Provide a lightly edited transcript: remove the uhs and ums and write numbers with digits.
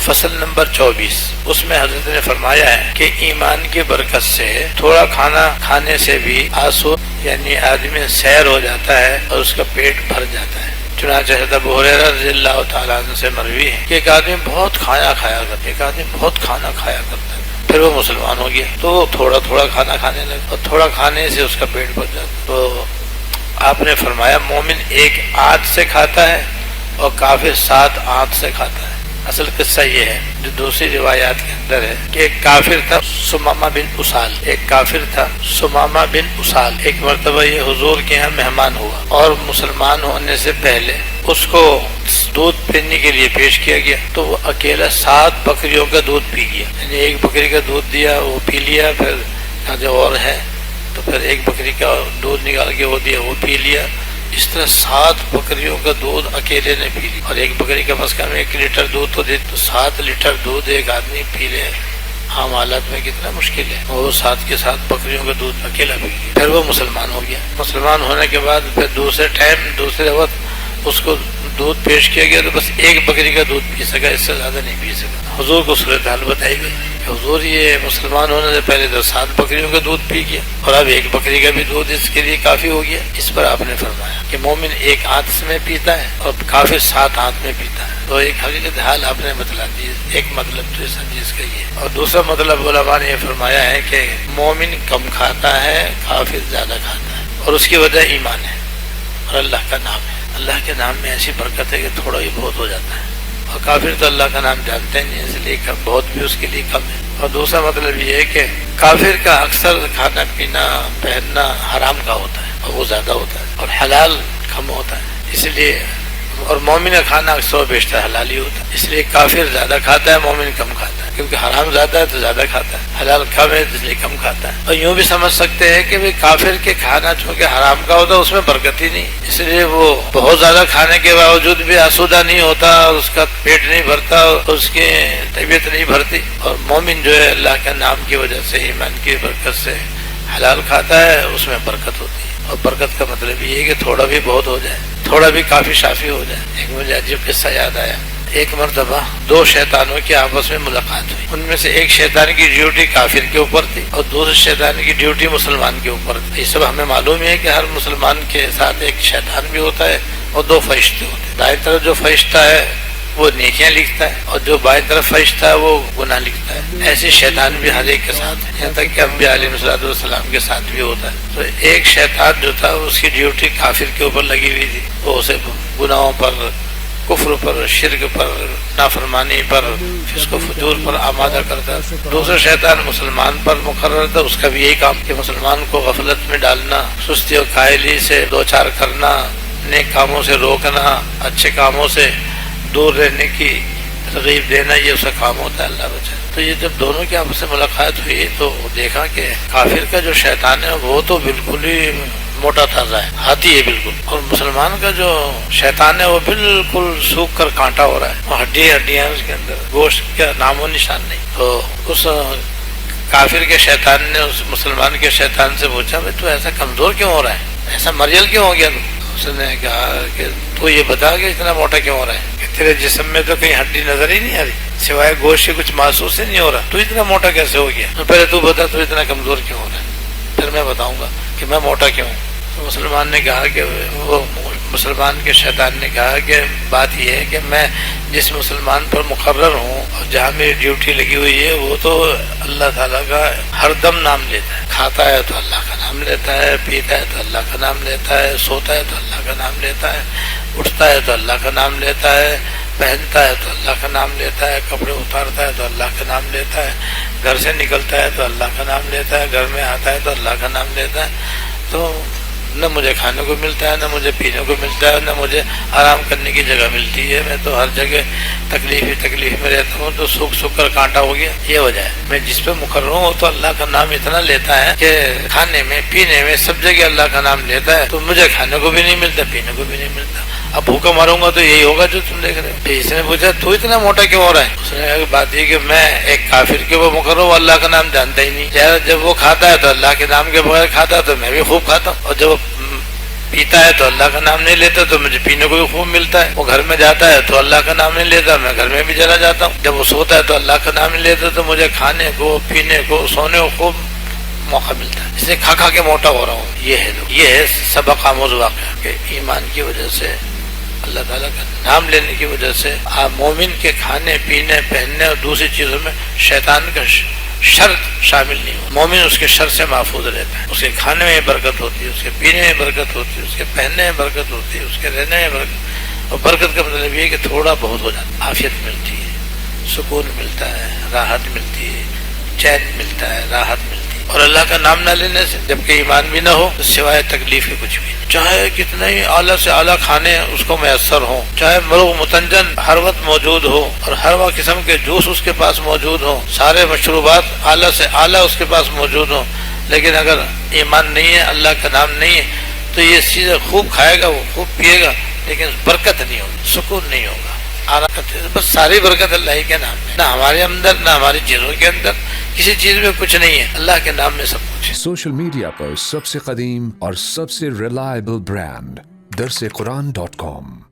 فصل نمبر 24، اس میں حضرت نے فرمایا ہے کہ ایمان کی برکت سے تھوڑا کھانا کھانے سے بھی آسو یعنی آدمی سیر ہو جاتا ہے اور اس کا پیٹ بھر جاتا ہے۔ چنانچہ حضرت ابو ہریرہ رضی اللہ تعالیٰ عنہ سے مروی ہے کہ ایک آدمی بہت کھانا کھایا کرتا ہے، پھر وہ مسلمان ہو گیا تو تھوڑا تھوڑا کھانا کھانے لگا اور تھوڑا کھانے سے اس کا پیٹ بھر جاتا۔ تو آپ نے فرمایا مومن ایک آنت سے کھاتا ہے اور کافر 7 آنت سے کھاتا ہے۔ اصل قصہ یہ ہے جو دوسری روایات کے اندر ہے کہ ایک کافر تھا سمامہ بن اسال، ایک مرتبہ یہ حضور کے یہاں مہمان ہوا اور مسلمان ہونے سے پہلے اس کو دودھ پینے کے لیے پیش کیا گیا تو وہ اکیلا 7 بکریوں کا دودھ پی گیا، یعنی ایک بکری کا دودھ دیا وہ پی لیا، پھر جو اور ہے تو پھر ایک بکری کا دودھ نکال کے وہ دیا وہ پی لیا، اس طرح 7 بکریوں کا دودھ اکیلے نے پی لی، اور ایک بکری کم از کم 1 لیٹر دودھ تو دے، تو 7 لیٹر دودھ ایک آدمی پی لے عام حالت میں کتنا مشکل ہے، وہ 7 کے 7 بکریوں کا دودھ اکیلا پی گیا۔ پھر وہ مسلمان ہو گیا، مسلمان ہونے کے بعد پھر دوسرے وقت اس کو دودھ پیش کیا گیا تو بس 1 بکری کا دودھ پی سکا، اس سے زیادہ نہیں پی سکا۔ حضور کو صورتحال بتائی گئی کہ حضور یہ مسلمان ہونے سے پہلے تو 7 بکریوں کا دودھ پی گیا اور اب 1 بکری کا بھی دودھ اس کے لیے کافی ہو گیا۔ اس پر آپ نے فرمایا کہ مومن 1 آنت میں پیتا ہے اور کافر 7 آنت میں پیتا ہے، تو ایک حقیقت حال آپ نے بتلا دی۔ ایک مطلب تو اس حدیث کا یہ ہے، اور دوسرا مطلب علماء نے یہ فرمایا ہے کہ مومن کم کھاتا ہے، کافر زیادہ کھاتا ہے، اور اس کی وجہ ایمان ہے اور اللہ کا نام ہے۔ اللہ کے نام میں ایسی برکت ہے کہ تھوڑا ہی بہت ہو جاتا ہے، اور کافر تو اللہ کا نام جانتے نہیں، اس لیے بہت بھی اس کے لیے کم ہے۔ اور دوسرا مطلب یہ ہے کہ کافر کا اکثر کھانا پینا پہننا حرام کا ہوتا ہے اور وہ زیادہ ہوتا ہے، اور حلال کم ہوتا ہے، اس لیے اور مومن کا کھانا اکثر و بیشتر حلال ہی ہوتا ہے، اس لیے کافر زیادہ کھاتا ہے، مومن کم کھاتا ہے، کیونکہ حرام زیادہ ہے تو زیادہ کھاتا ہے، حلال کم ہے اس لیے کم کھاتا ہے۔ اور یوں بھی سمجھ سکتے ہیں کہ کافر کے کھانا چونکہ حرام کا ہوتا ہے اس میں برکت ہی نہیں، اس لیے وہ بہت زیادہ کھانے کے باوجود بھی آسودہ نہیں ہوتا، اس کا پیٹ نہیں بھرتا، اس کی طبیعت نہیں بھرتی۔ اور مومن جو ہے اللہ کے نام کی وجہ سے ایمان کی برکت سے حلال کھاتا ہے، اس میں برکت ہوتی ہے، اور برکت کا مطلب یہ ہے کہ تھوڑا بھی بہت ہو جائے، تھوڑا بھی کافی شافی ہو جائے۔ ایک مجھے عجیب قصہ یاد آیا، ایک مرتبہ 2 شیطانوں کی آپس میں ملاقات ہوئی، ان میں سے ایک شیطان کی ڈیوٹی کافر کے اوپر تھی اور دوسرے شیطان کی ڈیوٹی مسلمان کے اوپر تھی۔ یہ سب ہمیں معلوم ہے کہ ہر مسلمان کے ساتھ ایک شیطان بھی ہوتا ہے اور 2 فرشتے ہوتے ہیں، دائیں طرف جو فرشتہ ہے وہ نیکیاں لکھتا ہے اور جو بائیں طرف فرشتہ ہے وہ گناہ لکھتا ہے۔ ایسے شیطان بھی ہر ایک کے ساتھ ہے، یہاں تک کہ انبیاء علیہ السلام کے ساتھ بھی ہوتا ہے۔ تو ایک شیطان جو تھا اس کی ڈیوٹی کافر کے اوپر لگی ہوئی تھی، وہ اسے گناہوں پر، کفر پر، شرک پر، نافرمانی پر، فسق و فجور پر آمادہ کرتا۔ دوسرا شیطان مسلمان پر مقرر تھا، اس کا بھی یہی کام کہ مسلمان کو غفلت میں ڈالنا، سستی اور کاہلی سے دوچار کرنا، نیک کاموں سے روکنا، اچھے کاموں سے دور رہنے کی ترغیب دینا، یہ اس کا کام ہوتا ہے، اللہ بچائے۔ تو یہ جب دونوں کی آپس سے ملاقات ہوئی تو دیکھا کہ کافر کا جو شیطان ہے وہ تو بالکل ہی موٹا تازہ ہے، ہاتھی ہے بالکل، اور مسلمان کا جو شیطان ہے وہ بالکل سوکھ کر کانٹا ہو رہا ہے، وہ ہڈیاں اس کے اندر، گوشت کا نام و نشان نہیں۔ تو اس کافر کے شیطان نے اس مسلمان کے شیطان سے پوچھا بھائی تو ایسا کمزور کیوں ہو رہا ہے، ایسا مریل کیوں ہو گیا تو؟ اس نے کہا کہ تو یہ بتا کہ اتنا موٹا کیوں ہو رہا ہے، کہ تیرے جسم میں تو کہیں ہڈی نظر ہی نہیں آ رہی، سوائے گوشت سے کچھ محسوس ہی نہیں ہو رہا، تو اتنا موٹا کیسے ہو گیا؟ تو پہلے تو بتا تو اتنا کمزور کیوں ہو رہا ہے، پھر میں بتاؤں گا کہ میں موٹا کیوں ہوں۔ تو مسلمان نے کہا کہ وہ مسلمان کے شیطان نے کہا کہ بات یہ ہے کہ میں جس مسلمان پر مقرر ہوں اور جہاں میری ڈیوٹی لگی ہوئی ہے وہ تو اللہ تعالیٰ کا ہر دم نام لیتا ہے، کھاتا ہے تو اللہ کا نام لیتا ہے، پیتا ہے تو اللہ کا نام لیتا ہے، سوتا ہے تو اللہ کا نام لیتا ہے، اٹھتا ہے تو اللہ کا نام لیتا ہے، پہنتا ہے تو اللہ کا نام لیتا ہے، کپڑے اتارتا ہے تو اللہ کا نام لیتا ہے، گھر سے نکلتا ہے تو اللہ کا نام لیتا ہے، گھر میں آتا ہے تو اللہ کا نام لیتا ہے۔ تو نہ مجھے کھانے کو ملتا ہے، نہ مجھے پینے کو ملتا ہے، نہ مجھے آرام کرنے کی جگہ ملتی ہے، میں تو ہر جگہ تکلیف میں رہتا ہوں، تو سوکھ کر کانٹا ہو گیا۔ یہ وجہ ہے میں جس پہ مقرر ہوں تو اللہ کا نام اتنا لیتا ہے کہ کھانے میں پینے میں سب جگہ اللہ کا نام لیتا ہے، تو مجھے کھانے کو بھی نہیں ملتا، پینے کو بھی نہیں ملتا، اب بھوکا مروں گا تو یہی ہوگا جو تم دیکھ رہے ہو۔ اس نے پوچھا تو اتنا موٹا کیوں ہو رہا ہے؟ اس نے بات یہ کہ میں ایک کافر کے وہ مقرر ہوں، اللہ کا نام جانتا ہی نہیں، جب وہ کھاتا ہے تو اللہ کے نام کے بغیر کھاتا ہے تو میں بھی خوب کھاتا ہوں، اور جب پیتا ہے تو اللہ کا نام نہیں لیتا تو مجھے پینے کو بھی خوب ملتا ہے. وہ گھر میں جاتا ہے تو اللہ کا نام نہیں لیتا, میں گھر میں بھی چلا جاتا ہوں. جب وہ سوتا ہے تو اللہ کا نام نہیں لیتا تو مجھے کھانے کو, پینے کو, سونے کو خوب موقع ملتا ہے. اس لیے کھا کھا کے موٹا ہو رہا ہوں. یہ ہے سبق آموز واقعہ کہ ایمان کی وجہ سے, اللہ تعالیٰ کا نام لینے کی وجہ سے آپ مومن کے کھانے پینے پہننے اور دوسری چیزوں میں شیطان کا شر شامل نہیں ہو. مومن اس کے شر سے محفوظ رہتا ہے. اس کے کھانے میں برکت ہوتی ہے, اس کے پینے میں برکت ہوتی ہے, اس کے پہننے میں برکت ہوتی ہے, اس کے رہنے میں برکت. اور برکت کا مطلب یہ ہے کہ تھوڑا بہت ہو جاتا ہے, عافیت ملتی ہے, سکون ملتا ہے, راحت ملتی ہے, چین ملتا ہے, راحت ملتی ہے. اور اللہ کا نام نہ لینے سے جبکہ ایمان بھی نہ ہو تو سوائے تکلیف کے کچھ بھی نہیں. چاہے کتنے ہی اعلیٰ سے اعلیٰ کھانے اس کو میسر ہوں, چاہے مرغ متنجن ہر وقت موجود ہو اور ہر وقت قسم کے جوس اس کے پاس موجود ہوں, سارے مشروبات اعلیٰ سے اعلیٰ اس کے پاس موجود ہوں, لیکن اگر ایمان نہیں ہے, اللہ کا نام نہیں ہے, تو یہ چیزیں خوب کھائے گا, وہ خوب پیے گا, لیکن برکت نہیں ہوگی, سکون نہیں ہوگا. بس ساری برکت اللہ ہی کے نام میں, نہ ہمارے اندر نہ ہماری چیزوں کے اندر, کسی چیز میں کچھ نہیں ہے, اللہ کے نام میں سب کچھ ہے. سوشل میڈیا پر سب سے قدیم اور سب سے ریلائبل برانڈ درسقرآن.com